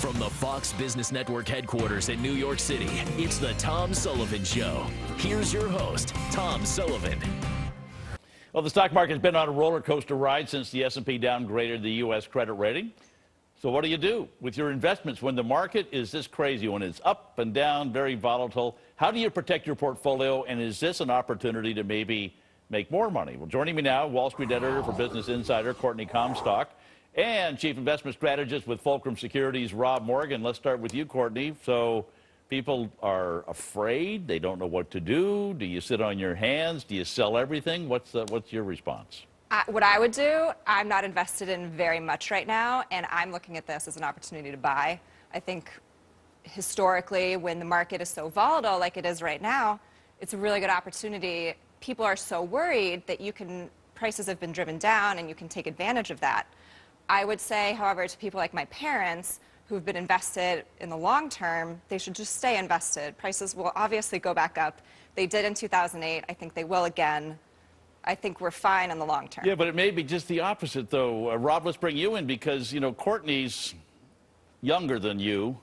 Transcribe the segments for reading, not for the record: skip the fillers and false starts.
From the Fox Business Network headquarters in New York City, it's the Tom Sullivan Show. Here's your host, Tom Sullivan. Well, the stock market's been on a roller coaster ride since the S&P downgraded the U.S. credit rating. So what do you do with your investments when the market is this crazy, when it's up and down, very volatile? How do you protect your portfolio, and is this an opportunity to maybe make more money? Well, joining me now, Wall Street editor for Business Insider, Courtney Comstock, and chief investment strategist with Fulcrum Securities, Rob Morgan. Let's start with you, Courtney. So people are afraid. They don't know what to do. Do you sit on your hands? Do you sell everything? What's your response? What I would do, I'm not invested in very much right now, and I'm looking at this as an opportunity to buy. I think historically, when the market is so volatile like it is right now, it's a really good opportunity. People are so worried that prices have been driven down and you can take advantage of that. I would say, however, to people like my parents who've been invested in the long term, they should just stay invested. Prices will obviously go back up. They did in 2008. I think they will again. I think we're fine in the long term. Yeah, but it may be just the opposite, though. Rob, let's bring you in because, you know, Courtney's younger than you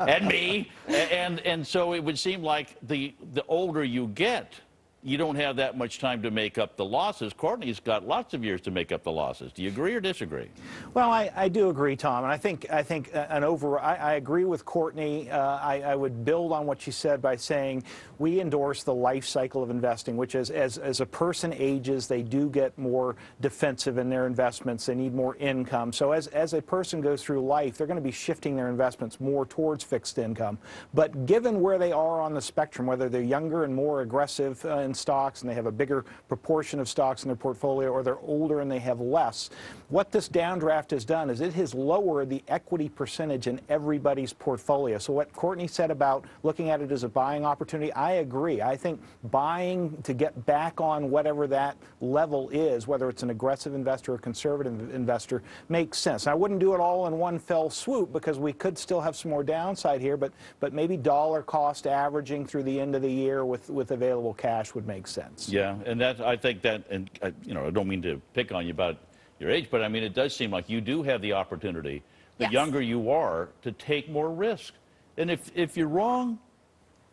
and me. And so it would seem like the older you get, you don't have that much time to make up the losses. Courtney's got lots of years to make up the losses. Do you agree or disagree? Well, I do agree, Tom, and I think I agree with Courtney. I would build on what she said by saying we endorse the life cycle of investing, which is as a person ages, they do get more defensive in their investments. They need more income. So as a person goes through life, they're going to be shifting their investments more towards fixed income. But given where they are on the spectrum, whether they're younger and more aggressive in stocks and they have a bigger proportion of stocks in their portfolio, or they're older and they have less, what this downdraft has done is it has lowered the equity percentage in everybody's portfolio. So what Courtney said about looking at it as a buying opportunity, I agree. I think buying to get back on whatever that level is, whether it's an aggressive investor or conservative investor, makes sense. And I wouldn't do it all in one fell swoop because we could still have some more downside here, but maybe dollar cost averaging through the end of the year with available cash would make sense. Yeah, and I think that, and you know, I don't mean to pick on you about your age, but I mean, it does seem like you do have the opportunity, the younger you are, to take more risk. And if you're wrong,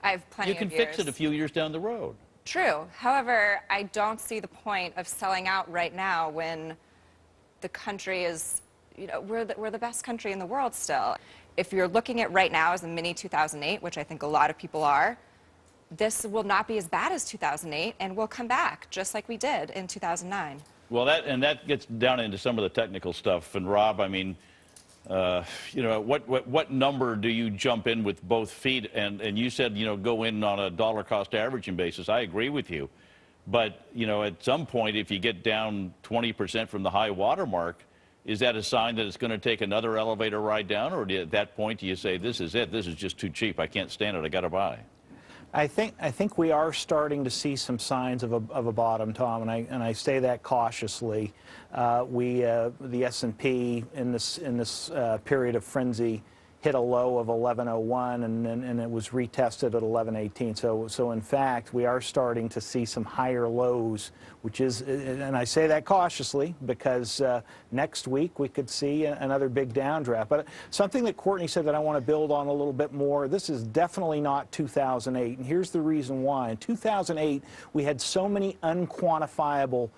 I have plenty you can of years. fix it a few years down the road. True. However, I don't see the point of selling out right now when the country is, you know, we're the best country in the world still. If you're looking at right now as a mini 2008, which I think a lot of people are, this will not be as bad as 2008, and we'll come back just like we did in 2009. Well, that gets down into some of the technical stuff. And Rob, I mean, you know, what number do you jump in with both feet? And you said, you know, go in on a dollar cost averaging basis. I agree with you. But, you know, at some point, if you get down 20% from the high water mark, is that a sign that it's going to take another elevator ride down? Or at that point, do you say, this is it, this is just too cheap, I can't stand it, I got to buy? I think we are starting to see some signs of a bottom, Tom, and I say that cautiously. The S&P in this period of frenzy hit a low of 1101, and it was retested at 1118. So in fact, we are starting to see some higher lows, which is, and I say that cautiously because next week we could see another big downdraft. But something that Courtney said that I want to build on a little bit more, this is definitely not 2008, and here's the reason why. In 2008, we had so many unquantifiable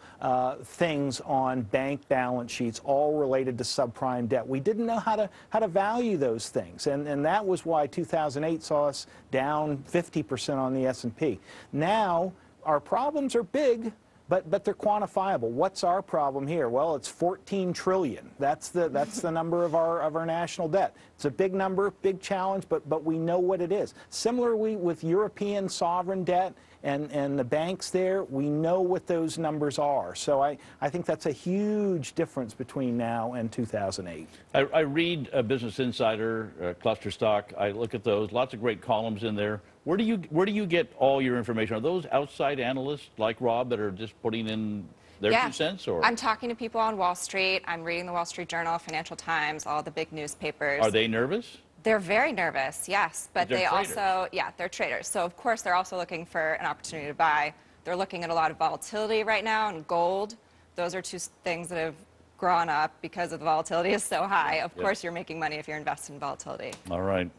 things on bank balance sheets, all related to subprime debt. We didn't know how to value those things, and that was why 2008 saw us down 50% on the S&P. Now, our problems are big, but they're quantifiable. What's our problem here? Well, it's 14 trillion. That's the number of our national debt. It's a big number, big challenge, but we know what it is. Similarly with European sovereign debt and the banks there, we know what those numbers are. So I think that's a huge difference between now and 2008. I read Business Insider, Cluster Stock. I look at those. Lots of great columns in there. Where do you get all your information? Are those outside analysts like Rob that are just putting in their 2 cents? Or I'm talking to people on Wall Street. I'm reading the Wall Street Journal, Financial Times, all the big newspapers. Are they nervous? They're very nervous, yes, but they traders. also, they're traders. So of course they're also looking for an opportunity to buy. They're looking at a lot of volatility right now, and gold. Those are two things that have gone up because of the volatility is so high. Of course you're making money if you're invested in volatility. All right.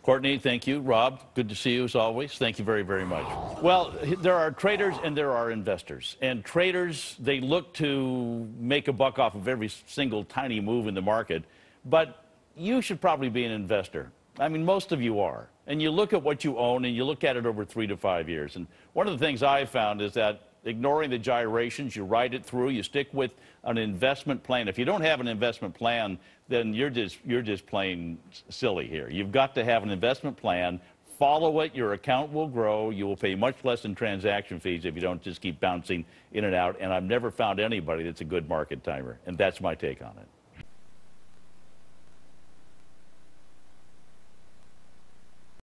Courtney, thank you. Rob, good to see you as always. Thank you very, very much. Well, there are traders and there are investors. And traders, they look to make a buck off of every single tiny move in the market. But you should probably be an investor. I mean, most of you are. And you look at what you own and you look at it over 3 to 5 years. And one of the things I've found is that ignoring the gyrations, you ride it through, you stick with an investment plan. If you don't have an investment plan, then you're just plain silly here. You've got to have an investment plan, follow it, your account will grow, you will pay much less in transaction fees if you don't just keep bouncing in and out. And I've never found anybody that's a good market timer. And that's my take on it.